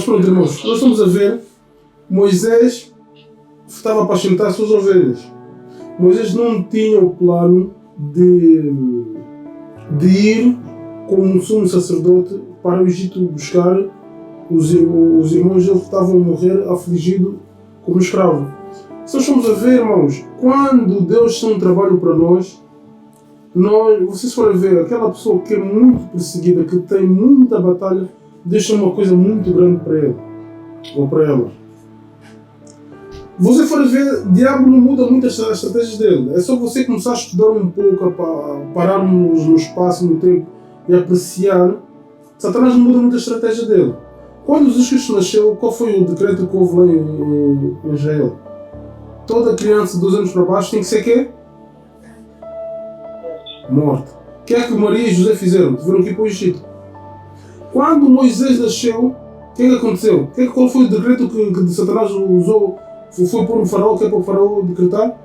pronto, irmãos, nós estamos a ver, Moisés estava a apacentar as suas ovelhas. Moisés não tinha o plano de ir como sumo sacerdote para o Egito buscar os irmãos dele que estavam a morrer afligidos como escravo. Se nós formos a ver, irmãos, quando Deus tem um trabalho para nós, vocês forem ver, aquela pessoa que é muito perseguida, que tem muita batalha, deixa uma coisa muito grande para ele ou para ela. Você for ver, o diabo não muda muito as estratégias dele. É só você começar a estudar um pouco, a pararmos no espaço, no tempo e apreciar. Satanás não muda muito a estratégia dele. Quando Jesus Cristo nasceu, qual foi o decreto que houve lá em Israel? Toda criança de 2 anos para baixo tem que ser quê? Morta. O que é que Maria e José fizeram? Tiveram que ir para o Egito. Quando Moisés nasceu, o que é que aconteceu? Qual foi o decreto que Satanás usou? Foi por um faraó, que é para o faraó decretar?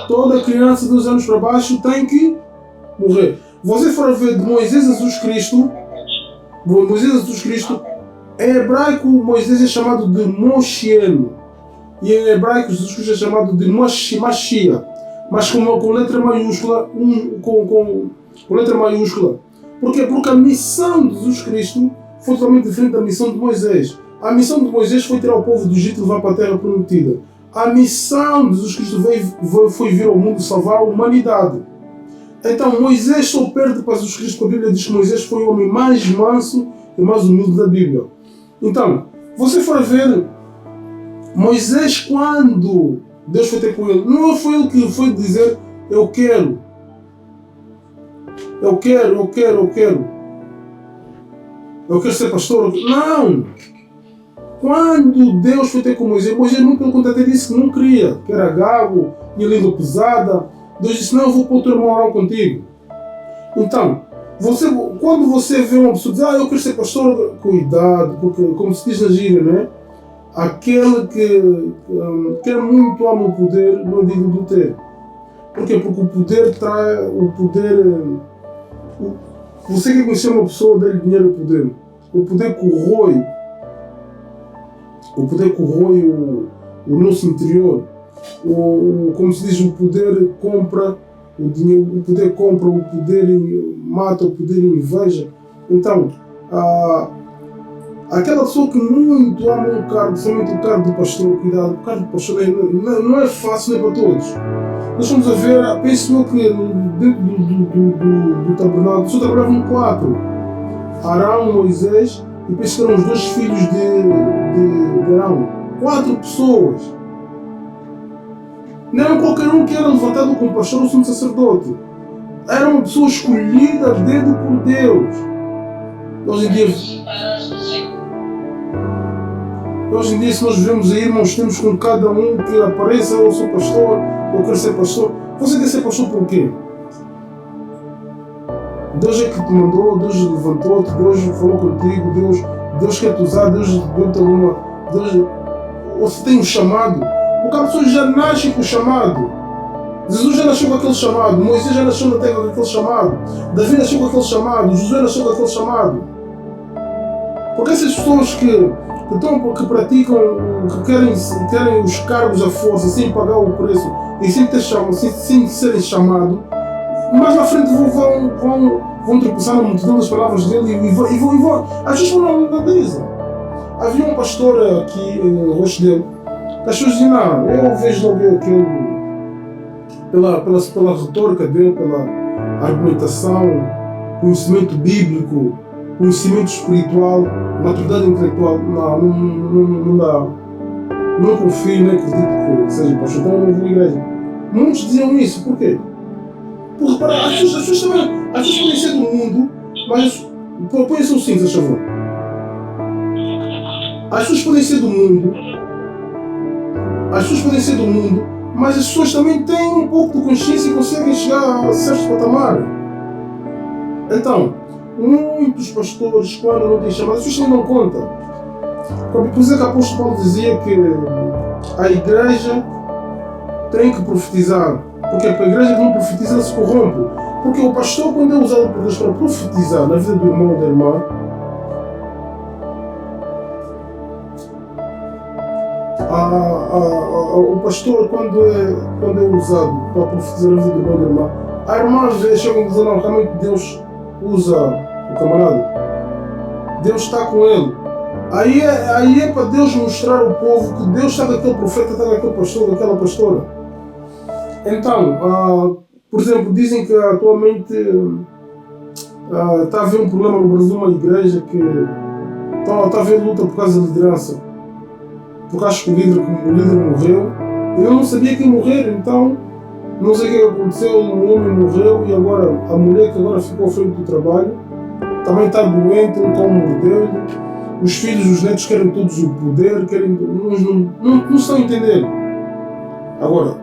Toda criança de 2 anos para baixo tem que morrer. Você for ver de Moisés a Jesus Cristo, em hebraico Moisés é chamado de Moshiach. E em hebraico Jesus Cristo é chamado de Mashiach. Mas com letra maiúscula, com letra maiúscula. Por quê? Porque a missão de Jesus Cristo foi totalmente diferente da missão de Moisés. A missão de Moisés foi tirar o povo do Egito e levar para a terra prometida. A missão de Jesus Cristo foi vir ao mundo salvar a humanidade. Então Moisés só perde para Jesus Cristo, porque a Bíblia diz que Moisés foi o homem mais manso e mais humilde da Bíblia. Então, você for ver, Moisés, quando Deus foi ter com ele, não foi ele que foi dizer eu quero ser pastor. Não! Quando Deus foi ter com Moisés muito pelo contrário disse que não queria, que era gago, tinha língua pesada. Deus disse, não, eu vou para o teu irmão orar contigo. Então, quando você vê uma pessoa dizer, eu quero ser pastor, cuidado, porque como se diz na gíria, né? Aquele que quer muito ama o poder, não é digno de ter. Por quê? Porque o poder traz, você quer conhecer uma pessoa, dá-lhe dinheiro e poder. O poder corrói. O poder corrói o nosso interior. Como se diz, o poder compra o dinheiro, o poder compra, o poder mata, o poder inveja. Então, aquela pessoa que muito ama um cargo, principalmente o cargo de pastor, cuidado, o cargo de pastor não é fácil, não é para todos. Nós vamos a ver, penso que dentro do tabernáculo só trabalhavam 4. Arão, Moisés, e penso que eram os 2 filhos de Arão. 4 pessoas. Não era qualquer um que era levantado como pastor ou sumo sacerdote. Era uma pessoa escolhida a dedo por Deus. Hoje em dia, se nós vivemos aí, irmãos, temos com cada um que apareça, eu sou pastor, eu quero ser pastor. Você quer ser pastor por quê? Deus é que te mandou, Deus levantou-te, Deus falou contigo, Deus quer te usar, Deus deu-te alguma. Você tem um chamado. Porque a pessoa já nasce com o chamado. Jesus já nasceu com aquele chamado, Moisés já nasceu na terra com aquele chamado, Davi nasceu com aquele chamado, Josué nasceu com aquele chamado. Porque essas pessoas que praticam, que querem os cargos à força, sem pagar o preço e sem serem chamados, mais na frente vão tropeçar na multidão das palavras dele e vão. As pessoas vão na mesa. Havia um pastor aqui em Rochdale, que as pessoas diziam, não, eu vejo logo aquele, pela retórica dele, pela argumentação, conhecimento bíblico, conhecimento espiritual, maturidade intelectual, não dá. Não confio, nem acredito que seja pastor, então eu não vou à igreja. Muitos diziam isso, por quê? Porque para as pessoas podem ser do mundo, mas põe-se um cinto, por favor. As pessoas podem ser do mundo, mas as pessoas também têm um pouco de consciência e conseguem chegar a certo patamar. Então, muitos pastores, quando não têm chamado, as pessoas não dão conta. Por isso é que o apóstolo Paulo dizia que a igreja tem que profetizar. Porque a igreja que não profetiza, ela se corrompe. Porque o pastor, quando é usado por Deus para profetizar na vida do irmão ou da irmã, O pastor, quando é usado para profetizar a vida do meu irmão, a irmã às vezes chega a dizer, não, realmente Deus usa o camarada. Deus está com ele. Aí é para Deus mostrar ao povo que Deus está com aquele profeta, está com aquele pastor, com aquela pastora. Então, por exemplo, dizem que atualmente está a haver um problema no Brasil, uma igreja que está a haver luta por causa da liderança. Porque acho que o líder morreu. Eu não sabia quem morrer, então não sei o que aconteceu, um homem morreu e agora a mulher que agora ficou à frente do trabalho também está doente, um cão mordeu-lhe. Os filhos, os netos querem todos o poder, não estão a entender. Agora,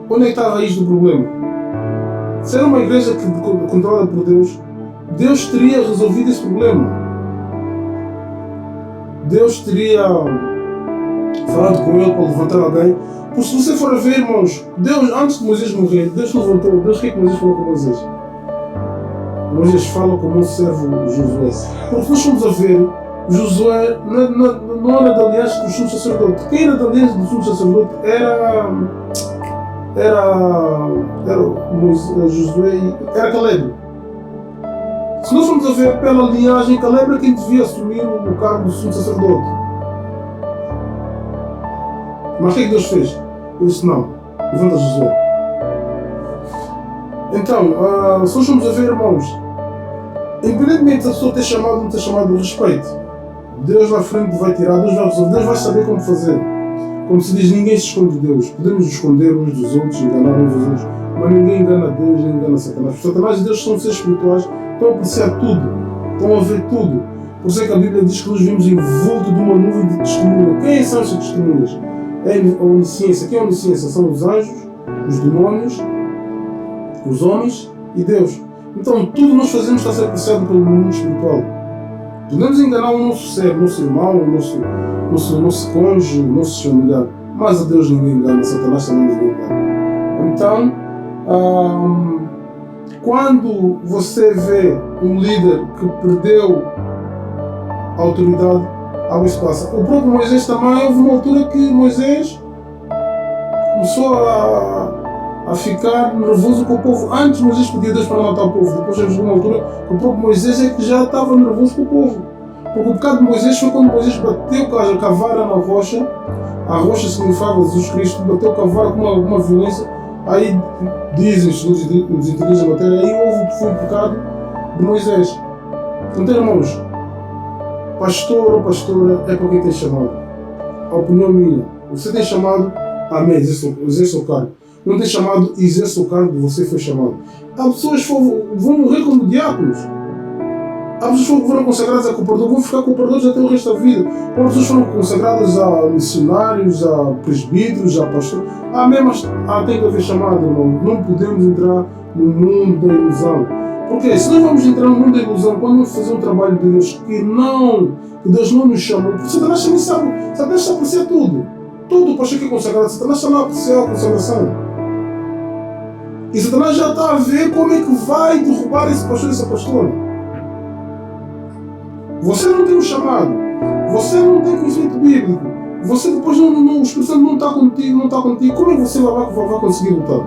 onde é que está a raiz do problema? Se era uma igreja controlada por Deus, Deus teria resolvido esse problema. Deus teria falado com ele para levantar alguém. Porque se você for a ver, irmãos, Deus, antes de Moisés morrer, Deus levantou. Deus, o que é que Moisés falou com Moisés? Moisés fala com o nosso servo Josué. Porque nós fomos a ver, Josué não era da aliança do sumo sacerdote. Quem era da aliança do sumo sacerdote Josué, era Caleb. Se nós formos a ver pela linhagem, Caleb era quem devia assumir o cargo do sumo sacerdote. Mas o que é que Deus fez? Ele disse, não, levanta Josué. Então, se nós formos a ver, irmãos, independentemente da pessoa ter chamado ou não ter chamado, o respeito, Deus lá à frente vai tirar, Deus vai resolver, Deus vai saber como fazer. Como se diz, ninguém se esconde de Deus. Podemos nos esconder uns dos outros, enganar uns dos outros, mas ninguém engana Deus, nem engana Satanás. Porque Satanás e Deus são seres espirituais, estão a apreciar tudo, estão a ver tudo. Por isso é que a Bíblia diz que nós vimos envolto de uma nuvem de testemunha. Quem são essas testemunhas? É a onisciência. Quem é a onisciência? São os anjos, os demônios, os homens e Deus. Então tudo nós fazemos está a ser apreciado pelo mundo espiritual. Podemos enganar o nosso ser, o nosso irmão, o nosso cônjuge, o nosso familiar, mas a Deus ninguém engana, Satanás também ninguém engana. Então, quando você vê um líder que perdeu a autoridade, algo se passa. O próprio Moisés também, houve uma altura que Moisés começou a ficar nervoso com o povo. Antes Moisés pedia a Deus para matar o povo, depois chegou uma altura que o próprio Moisés é que já estava nervoso com o povo. Porque o pecado de Moisés foi quando Moisés bateu com a vara na rocha. A rocha significava Jesus Cristo, bateu com a vara com uma violência. Aí dizem os inteligentes da matéria, aí foi o pecado de Moisés. Então, irmãos, pastor ou pastora é para quem tem chamado. A opinião minha, você tem chamado, amém, exerça o cargo. Não tem chamado, exerça o cargo que você foi chamado. Há pessoas que vão morrer como diáconos. Há pessoas que foram consagradas a cooperadores, vão ficar cooperadores até o resto da vida. Há pessoas que foram consagradas a missionários, a presbíteros, a pastores. Mas tem que haver chamado, irmão. Não podemos entrar no mundo da ilusão. Porque se nós vamos entrar no mundo da ilusão, quando vamos fazer um trabalho de Deus que Deus não nos chamou, porque Satanás também sabe, Satanás está a apreciar tudo. Todo o pastor que é consagrado, Satanás está lá a apreciar a consagração. E Satanás já está a ver como é que vai derrubar esse pastor e essa pastora. Você não tem um chamado, você não tem conhecimento bíblico, você depois o Espírito Santo não está contigo, como é que você vai conseguir lutar?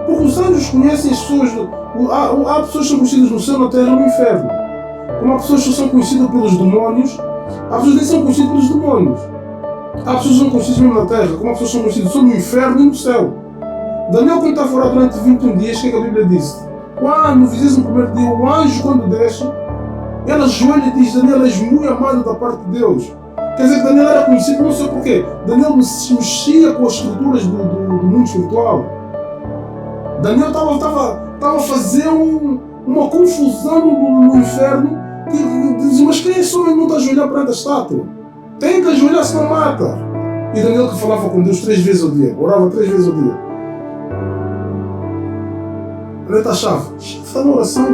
Porque os anjos conhecem as pessoas, há pessoas que são conhecidas no céu, na terra e no inferno. Como há pessoas que são conhecidas pelos demónios, há pessoas que nem são conhecidas pelos demónios. Há pessoas que são conhecidas mesmo na terra, como há pessoas que são conhecidas só no inferno e no céu. Daniel, quando está fora durante 21 dias, o que é que a Bíblia disse? Quando no 21º dia, o anjo quando desce, ele ajoelha e diz, Daniel, és muito amado da parte de Deus. Quer dizer que Daniel era conhecido, não sei porquê. Daniel mexia com as estruturas do mundo espiritual. Daniel estava a fazer uma confusão no inferno, que dizia, mas quem é esse homem que não está a ajoelhar perante a estátua? Tem que ajoelhar, senão mata. E Daniel que falava com Deus 3 vezes ao dia, orava 3 vezes ao dia. Onde está a chave? A chave está na oração.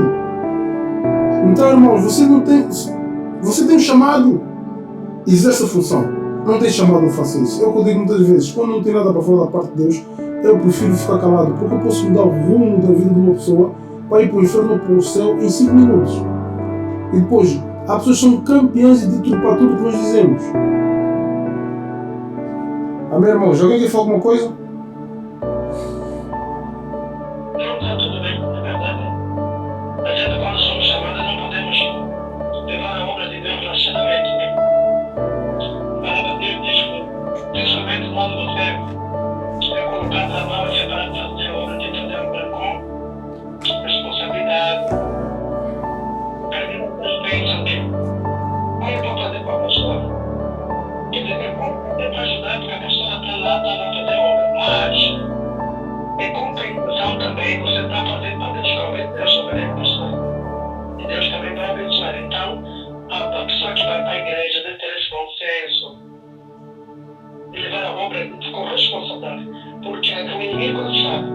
Então, irmãos, você tem um chamado, exerce a função. Não tem chamado, não faça isso. É o que eu digo muitas vezes, quando não tem nada para falar da parte de Deus, eu prefiro ficar calado, porque eu posso mudar o rumo da vida de uma pessoa para ir para o inferno ou para o céu em 5 minutos. E depois, Há pessoas que são campeãs de deturpar tudo o que nós dizemos. Amém, irmãos? Alguém quer falar alguma coisa? Não, está tudo bem, é verdade. A gente, quando somos chamados, não podemos levar a obra de Deus laxadamente, né? A palavra de Deus diz que, principalmente quando você é colocado na mão e é para fazer a obra de Deus com responsabilidade, perdendo respeito, né? Como eu vou fazer com a pessoa? Quer dizer, como tentar ajudar, porque a pessoa está lá fazer a obra, mas em compensação também você está fazendo para descobrir Deus sobre a pessoa. E Deus também vai abençoar. Então, a pessoa que vai para a igreja deve ter esse bom senso de levar a obra com responsabilidade. Porque o inimigo sabe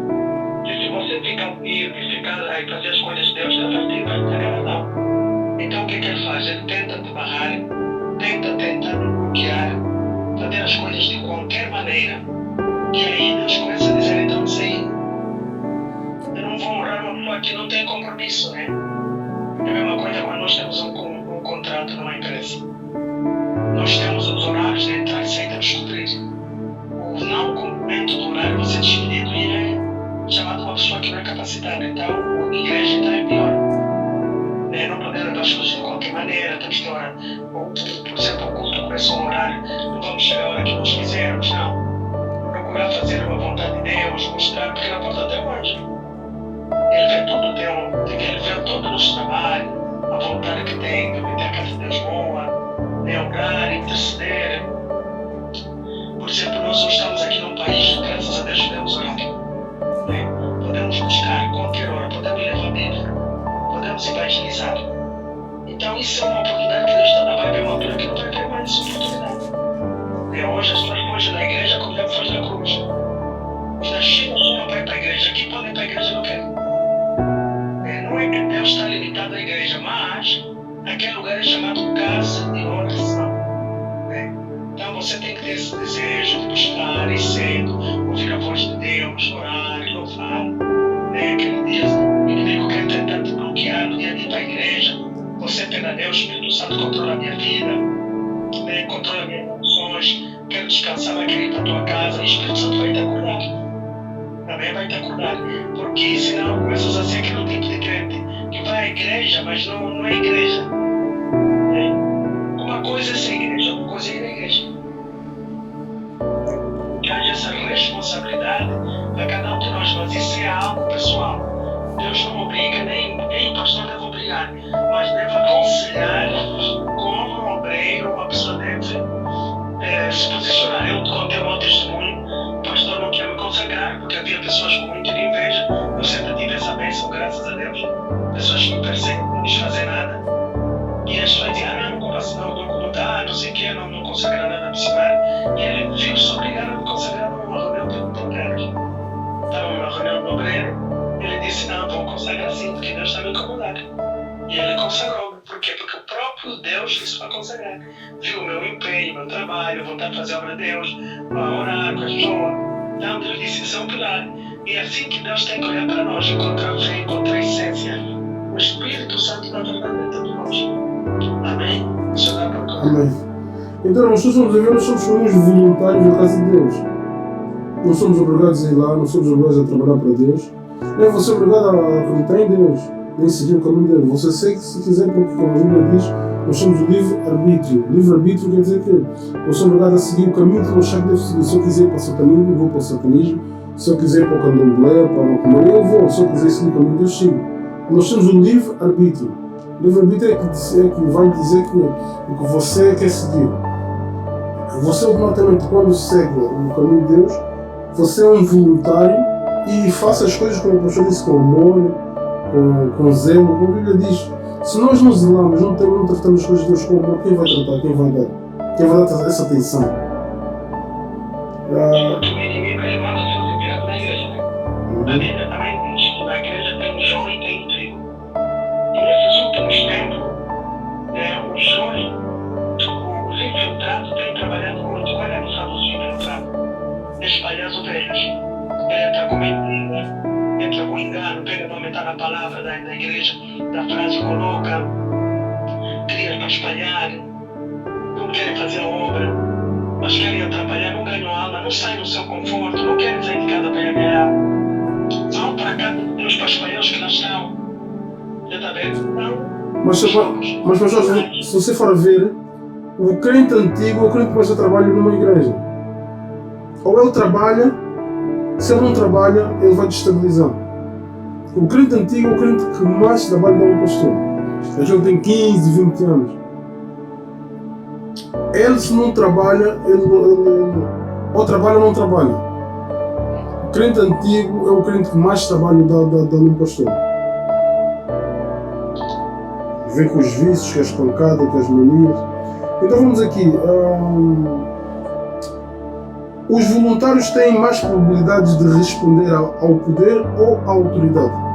que se você ficar firme, ficar lá e fazer as coisas de Deus, Deus vai te agradar. Então, o que ele faz? Ele tenta te barrar, tenta bloquear, fazer as coisas de qualquer maneira. E aí Deus começa a dizer, então, sim, eu não vou honrar uma pessoa que não tem compromisso, né? É a mesma coisa quando nós temos um contrato numa empresa. Nós temos os horários de entrar e sair, temos que cumprir. O não cumprimento do horário, você é despedido e é chamado uma pessoa que não é capacitada. Então, a igreja está em pior. Né? Não podemos levar as coisas de qualquer maneira, temos que orar. Ou, por exemplo, o culto começa um horário, não vamos chegar a hora que nós quisermos, não. Procurar fazer a vontade de Deus, mostrar, porque na porta até hoje. Ele vê tudo, ele vê todo o nosso trabalho, a vontade que tem de ter a casa de Deus boa, de orar, interceder. Por exemplo, nós estamos aqui num país, graças a Deus, podemos orar. Né? Podemos buscar qualquer hora, podemos levar a Bíblia, podemos evangelizar. Então, isso é uma oportunidade que Deus está dando. Vai haver uma altura que não vai ter mais essa oportunidade. Hoje as pessoas fogem da igreja como deve fugir da cruz. Os da China não vai para a igreja, aqui podem ir para a igreja, não querem. Não é que Deus está limitado à igreja, mas aquele lugar é chamado casa de oração. Então você tem que ter esse desejo de buscar e cedo, ouvir a voz de Deus, orar e louvar. Aquele dia, o inimigo quer tentar te bloquear no dia a dia para a igreja. Você pede a Deus, o Espírito Santo controla a minha vida, controla minhas emoções, quero descansar, vai querer ir para a tua casa, e o Espírito Santo vai te acordar. Também vai te acordar. Porque senão começas a ser aquele tipo de crente que vai à igreja, mas não é igreja. Uma coisa é ser igreja, outra coisa é ir à igreja. Que haja essa responsabilidade para cada um de nós, mas isso é algo pessoal. Deus não obriga, nem o pastor deve obrigar, mas deve aconselhar como um obreiro, uma pessoa deve se posicionar. Eu contei o meu testemunho, o pastor não quer me consagrar, porque havia pessoas com muita inveja. Eu sempre tive essa bênção, graças a Deus. Pessoas que me perseguem, não lhes fazem nada. E as pessoas dizem, não posso, não sei o que, não consagrar nada missionário. E ele viu-se obrigado a me consagrar numa reunião de obreiros. Estava numa reunião de obreiro, ele disse, não, vou consagrar sim, porque Deus está me incomodando. E ele consagrou. Por quê? Porque o próprio Deus disse para consagrar. Viu o meu empenho, meu trabalho, vontade de fazer a obra de Deus, orar com as pessoas. Então Deus disse, isso é um pilar. E é assim que Deus tem que olhar para nós, encontrar a fé, encontrar a essência. O Espírito Santo da verdade dentro de nós. Amém? Isso dá para todos. Amém. Então, nós somos voluntários da casa de Deus. Não somos obrigados a ir lá, não somos obrigados a trabalhar para Deus. Nem você é obrigado a acreditar em Deus, nem seguir o caminho dele. Você segue se quiser, porque, como a Bíblia diz, nós somos o livre-arbítrio. Livre-arbítrio quer dizer que eu sou obrigado a seguir o caminho que eu achar que devo seguir. Se eu quiser ir para o satanismo, eu vou para o satanismo. Se eu quiser ir para o candomblé, para a macumaria, eu vou. Se eu quiser seguir o caminho de Deus, sigo. Nós temos o livre-arbítrio. O livre-arbítrio é que vai dizer que o que você quer seguir. Você automaticamente, quando segue o caminho de Deus, você é um voluntário e faça as coisas como o pastor disse, com amor, com zelo. Como a Bíblia diz, se nós não zelamos, não tratamos as coisas de Deus com amor, quem vai tratar? Quem vai dar essa atenção? O inimigo ele manda seus enviados na igreja, né? A Bíblia também diz que na igreja tem joio e tem trigo. E nesses últimos tempos, os infiltrados têm trabalhado muito. Olha a missão dos infiltrados. Espalhar as ovelhas. Entra com mentira, entra com engano, pega para aumentar a palavra da igreja, da frase coloca, cria para espalhar, não querem fazer a obra, mas querem atrapalhar, não ganham alma, não saem do seu conforto, não querem sair de casa para ir ganhar. Vão para a casa de Deus para espalhar os que lá estão. Já está bem? Não. Mas Jorge, se você for ver, o crente antigo é o crente que mais dá trabalho numa igreja. Ou ele trabalha, se ele não trabalha, ele vai destabilizar. O crente antigo é o crente que mais trabalha dá um pastor. Ele tem 15, 20 anos. Ele, se não trabalha, ele ou trabalha ou não trabalha. O crente antigo é o crente que mais trabalho dá num pastor. Vem com os vícios, com as pancadas, com as manias. Então vamos aqui. Os voluntários têm mais probabilidades de responder ao poder ou à autoridade?